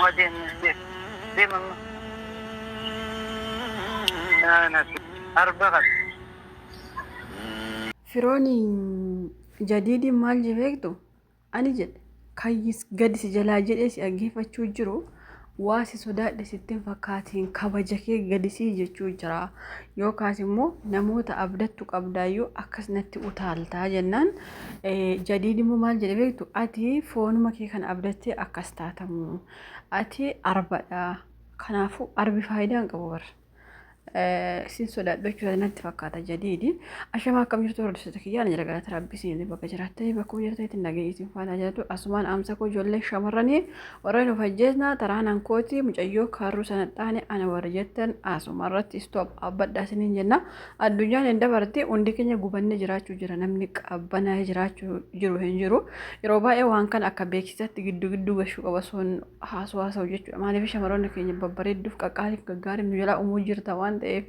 وبعدين زي ما أنا أربعة Firooni jadiidin maal beektu ani jedhe kayyis gadi si jalaa jedhee si dhaggeeffachuu jiru waa si sodaadhe sittiin fakkaatiin kabaja kee gadi si jechuu jira yookaas immoo namoota abdattu qabdaayyuu akkas natti utaaltaa jennaan jadiid immoo maal jedhe beektu ati foonuma kee kan abdattee akkas taatamu ati arbadha kanaafuu arbi faayidaa hin qabu bara. Sin sodaadhachuu natti fakkaata jadiidi ashama akkam jirtu hordoftoota kiyyaan jala galata rabbii siin bakka jiraattanii bakka jirtanitti nagee isin faana jirtu asumaan amsa koo ijoollee shamarranii warreen of ajjeesnaa taraanan kooti mucayyoo kaarruu sana dhaane ana warra jettan asuma irratti stop abbadhaa isiniin jenna addunyaan hin dabartee hundi keenya gubannee jiraachuu jira namni qabbanaa jiraachuu jiru hin jiru yeroo baay'ee waan kan akka beeksisatti giddu gashuu qaba soon haasawaa jechuudha maaliif shamarroonni keenya babbareedduuf qaqqaaliif gaggaarii nu jalaa uumuu jirta waan ta'eef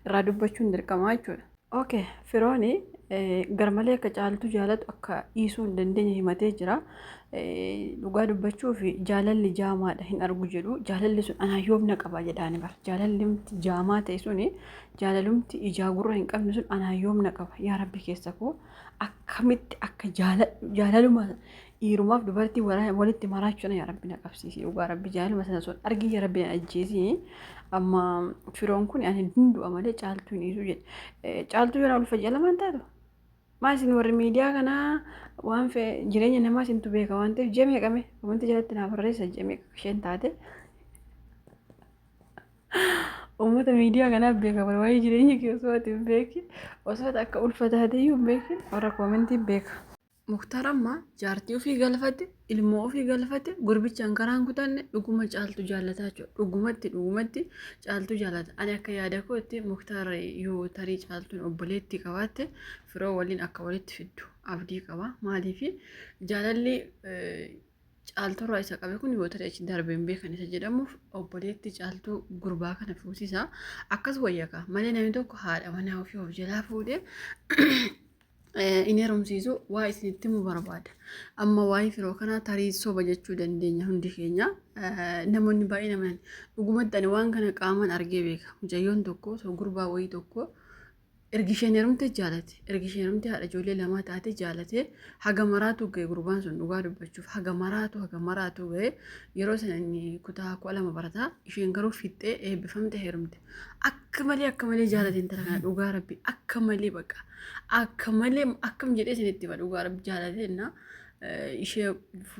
irraa dubbachuun dirqamaa jechuudha. Okay, Firooni garmalee akka caaltu jaalatu akka dhiisuu hin dandeenye himatee jira. Dhugaa dubbachuu fi jaalalli jaamaadha hin argu jedhu jaalalli sun anaa yoomna qaba jedhaani bara jaalallimti jaamaa ta'e suni jaalalumti ijaa gurra hin qabne sun anaa yoomna qaba yaa rabbi keessa koo akkamitti akka jaalaluma dhiirumaaf dubartii walitti maraachuun yaa rabbi na qabsiisi dhugaa rabbi jaalaluma sana sun argi yaa rabbi na ajjeesi amma firoon kun ani dindu'a malee caaltuu hin dhiisu jedhe caaltuu yoo ulfa jaalamaan taatu maasin warri miidiyaa kanaa waan jireenya namaa isintu beeka waan ta'eef jamee qame wanti jalatti naaf barreessa jamee isheen taate uummata miidiyaa kanaaf beeka bara waa'ee jireenya kee osoo ati hin beeki osoo akka ulfa taateyyuu hin beekin warra koomentii beeka. Muktaar amma jaartii ofii galfate ilmoo ofii galfate gurbichaan karaan kutanne dhuguma caaltu jaalataa jechuudha. Dhugumatti caaltu jaalata. Ani akka yaada kootti Muktaar yoo tarii caaltuun obboleetti qabaatte firoo waliin akka walitti fiddu abdii qaba. Maaliif jaalalli caalturraa isa qabe kun yoo tarii achi darbeen beekan isa jedhamuuf obboleetti caaltuu gurbaa kana fuusisaa akkas wayyaka malee namni tokko haadha manaa ofii of jalaa fuudhee inni heerumsiisu waa isinitti mu barbaada amma waa'ee firoo kanaa tarii soba jechuu dandeenya hundi keenya namoonni baay'ee naman dhugumatti ani waan kana qaaman argee beeka mucayyoon tokko soo gurbaa wayii tokko ergisheen heerumte jaalate ergisheen heerumte haadha ijoollee lamaa taate jaalate haga maraatu ga'e gurbaan sun dhugaa dubbachuuf haga maraatu ga'e yeroo sana inni kutaa 12 barataa isheen garuu fixxee eebbifamte heerumte akka malee jaalate intala kana dhugaa rabbi akka malee baqa akka malee akkam jedhee isinitti ba dhugaa rabbi jaalate na ishee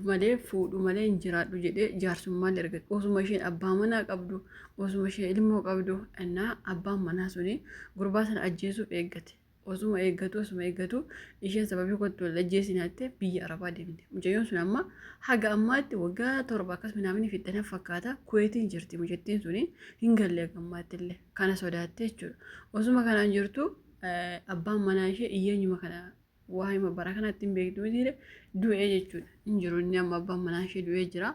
malee fuudhu malee hin jiraadhu jedhee jaarsummaan ergate osuma isheen abbaa manaa qabdu osuma isheen ilmoo qabdu innaa abbaan manaa suni gurbaa sana ajjeesuuf eeggate osuma eeggatu isheen sababii kottu ajjeesinaatti biyya arabaa deemte mucayyoon sun amma haga ammaatti waggaa 7 akkas minaamini fixxana fakkaata kuweetiin jirti mucattiin suni hin galle gammaattillee kana sodaatte jechuudha osuma kanaan jirtu abbaan manaa ishee iyyeenyuma kana waa hima bara kanatti hin beektu mitiire du'ee jechuudha hin jiru inni amma abbaan manaa ishee du'ee jira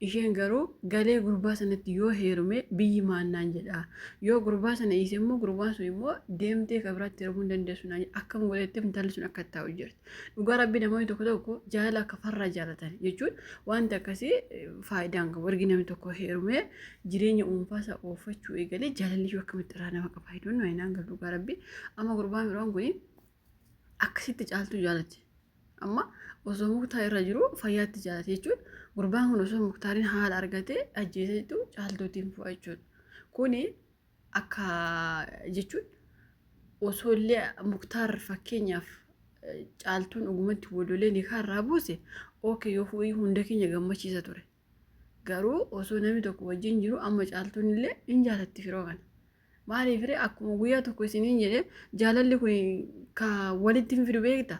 isheen garuu galee gurbaa sanatti yoo heerume biyyi maannaan jedha yoo gurbaa sana dhiise immoo gurbaan sun immoo deemtee ka biraatti heerumuu hin dandeessu naan akkam godhettee intalli sun akka taa'u jirti dhugaa rabbi namoonni tokko jaalala akka farraa jaalatan jechuun wanti akkasii faayidaan qabu ergi namni tokko heerumee jireenya dhuunfaasaa oofachuu eegalee jaalalli ishee akkamitti irraa nama qaba faayidoon waayinaan galu dhugaa rabbi amma gurbaan biroon kuni akkasitti caaltu jaalate amma osoo muktaa irra jiru fayyaatti jaalate jechuun gurbaan kun osoo muktaariin haala argatee ajjeesetu caaltuutiin fu'a jechuudha kuni akka jechuun osoo illee muktaar fakkeenyaaf caaltuun dhugumatti wadolee ni kaarraa buuse ookee yoo fu'ii hunda keenya gammachiisa ture garuu osoo namni tokko wajjin jiru amma caaltuun illee hin jaalatti firoo kana maaliif akkuma guyyaa tokko isiniin jedhee jaalalli kun ka walitti hin fidu beekta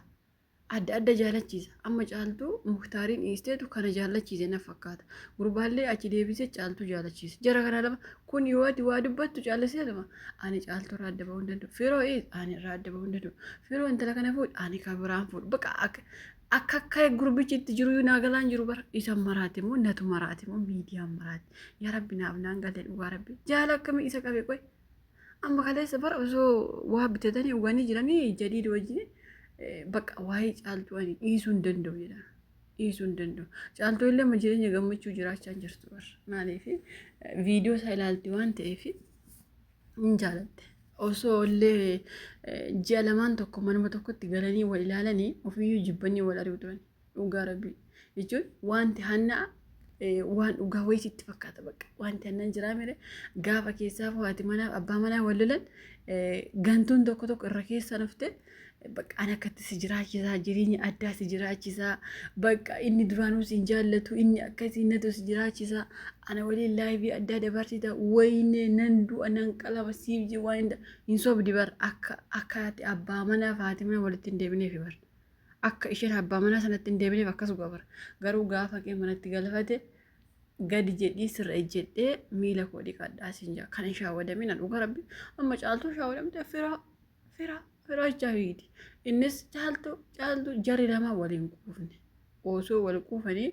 adda jaalachiisa amma caaltuu muktaariin dhiisteetu kana jaalachiise na fakkaata gurbaallee achi deebisee caaltuu jaalachiise jara kana lama kun yoo ati waa dubbattu caallisee lama ani caaltuu irraa adda bahuu hin danda'u firoo ani irraa adda bahuu hin danda'u firoo intala kana fuudhu ani ka biraan fuudhu bakka akka gurbichi itti jiru naagalaan jiru bara isa maraate moo natu maraate moo miidiyaan maraate yaa rabbi naaf naan galee dhugaa rabbi jaala akkamii isa qabe qoy amma kaleessa bara osoo waa bitatanii dhuganii jiranii jadiid wajjin bakka waa'ee caaltuu ani dhiisuu hin danda'u jedha dhiisuu hin danda'u. Caaltuu illee amma jireenya gammachuu jiraachaa hin jirtu bar. Maaliif viidiyoo isaa ilaalti waan ta'eef hin jaalatte. Osoo illee ji'a lamaan tokko manuma tokkotti galanii wal ilaalanii ofiyyuu jibbanii wal ari'u turan. Dhugaa rabbii jechuun wanti hannaa waan dhugaa wayisitti fakkaata bakka wanti hannan jiraa mire gaafa keessaa haati manaa abbaa manaa wal lolan gantuun tokko tokko irra keessa nafte bakka ana akkatti si jiraachisaa jireenya addaa si jiraachisaa bakka inni duraanuu si hin jaallatu inni akkasii innatu si jiraachisaa ana waliin laayivii addaa dabarsita wayine nan du'a nan qalama siif je waan hin sobdi bar akka abbaa manaa fi haati manaa walitti hin deebineef bar. Akka isheen abbaa manaa sanatti hin deebineef akkas gobar garuu gaafa kee manatti galfate gadi jedhii sirra ejjedhee miila koo dhiqadhaa siin jaa kan shaawwadamina dhuga rabbi amma caaltuu shaawwadamte firaa jaahiidi innis caaltuu jarri lama waliin quufne osoo wal quufanii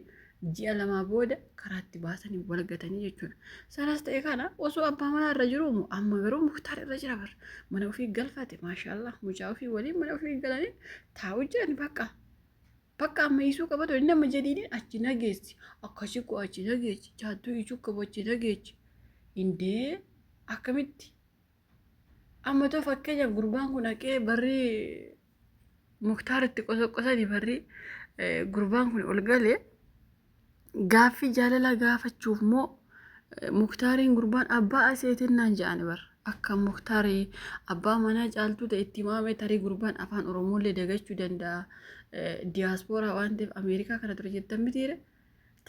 ji'a lamaa booda karaatti baasanii wal gatanii jechuudha. Sanas ta'e kana osoo abbaa manaa irra jiru amma garuu Muktaar irra jira bar mana ofii galfate maashaallah mucaa ofii waliin mana ofii galanii taa'u jiran bakka amma isuu qabatu inni amma jadiidin achi nageessi akkasi ko achi nageessi caaltuu isuu qabu achi nageessi indee akkamitti amma too fakkeenya gurbaan kun haqee barri Muktaaritti qosanii barri gurbaan kun ol galee gaaffii jaalala gaafachuuf moo Muktaariin gurbaan abbaa aseetiin naan jedhani bar akka Muktaarii abbaa manaa caaltuu ta'e itti maamee tarii gurbaan afaan Oromoolee dagachuu danda'a diyaaspooraa waan ta'eef Ameerikaa kana ture jettan mitiire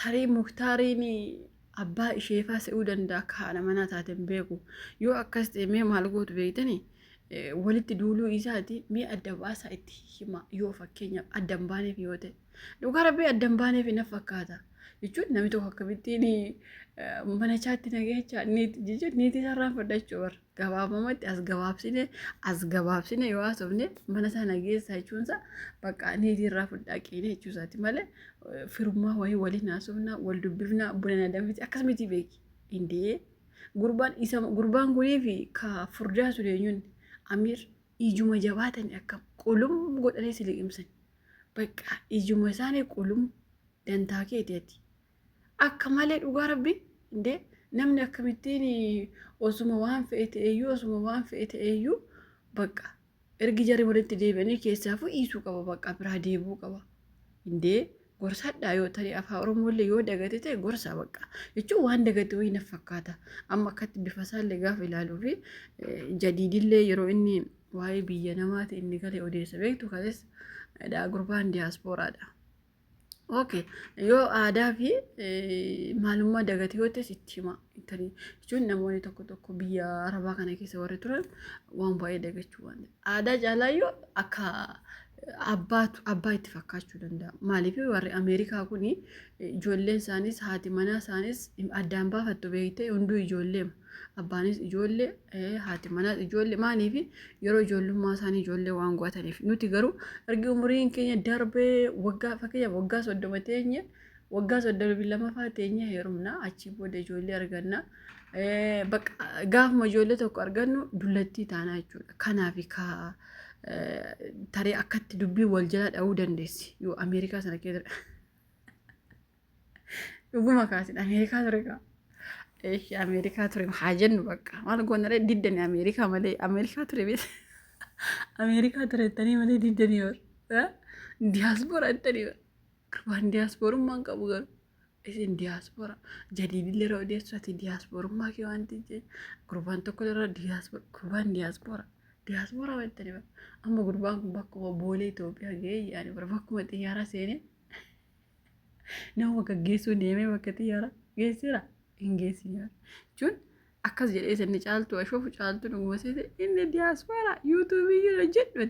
tarii Muktaariin abbaa isheefaa se'uu danda'a akka haadha manaa taateen beeku yoo akkas ta'e mee maal gootu beektanii walitti duuluu isaati mee adda baasaa itti hima yoo fakkeenya adda hin baaneef yoo ta'e dhugaa rabbii adda hin baaneef na fakkaata. Jechuun namni tokko akkamittiin mana chaatti nageechaa niitii sararaan fudhachuu bar gabaabamatti as gabaabsine yoo haasofne mana isaa nageessaa jechuunsa bakka niitii irraa fudhaa qeene jechuusaati malee firummaa wayii waliin haasofnaa wal dubbifnaa buna na danfiti akkasumatti beeki indee gurbaan kunii fi ka furdaa sureenyuun Amiir ijuma jabaatanii akkam qulum godhanii si liqimsan bakka ijuma isaanii qulum dantaa keetiiti. Akka malee dhugaa rabbi indee namni akkamittiin osuma waan fe'e ta'eeyyuu bakka ergi jarri walitti deebi'anii keessaafuu dhiisuu qaba bakka biraa deebuu qaba indee gorsadhaa yoo ta'e afaan Oromoolee yoo dagate ta'e gorsaa bakka jechuun waan dagate wayii na fakkaata amma akkatti bifa isaallee gaafa ilaaluu fi jadiidillee yeroo inni waa'ee biyya namaati inni galee odeessa beektu kanes gurbaan diyaaspooraadha. Okay, yoo aadaa fi maalummaa dagate yoo ta'e sitti hima jechuun namoonni tokko biyya Arabaa kana keessa warri turan waan baay'ee dagachuu waan aadaa caalaa yoo akka abbaa itti fakkaachuu danda'a. Maaliif warri Ameerikaa kun ijoolleen isaanis haati manaa isaanis addaan baafattu beektee hunduu ijoollee abbaanis ijoollee haati manaas ijoollee maaliif yeroo ijoollummaa isaanii ijoollee waan go'ataniif nuti garuu ergi umuriin keenya darbee waggaa fakkeenya waggaa 30 teenye waggaa 32 fa'aa teenye heerumna achi booda ijoollee arganna gaafuma ijoollee tokko argannu dullattii taanaa jechuudha. Kanaaf tarii akkatti dubbii wal jala dha'uu dandeessi yoo Ameerikaa sana keessa dhuguma kaasin Ameerikaa ture kaa Ameerikaa ture haa jennu bakka maal goonaree diddanii Ameerikaa malee Ameerikaa ture bees Ameerikaa ture jettanii malee diddanii bar diyaaspooraa jettanii bar gurbaan diyaasporummaan qabu garuu isin diyaaspooraa jadiidillee yeroo odeessati diyaasporummaa kee wanti jee gurbaan tokko irra gurbaan diyaaspooraa jettanii bar amma gurbaan kun bakkuma boolee Itoophiyaa ga'ee yaani bar bakkuma xiyyaara seenee nama gaggeessuu deemee bakka xiyyaara geessira hin geessin jechuun akkas jedhee sanni caaltuu ashoofu caaltuu dhuguma seete inni diyaaspooraa yuutuubii jedhu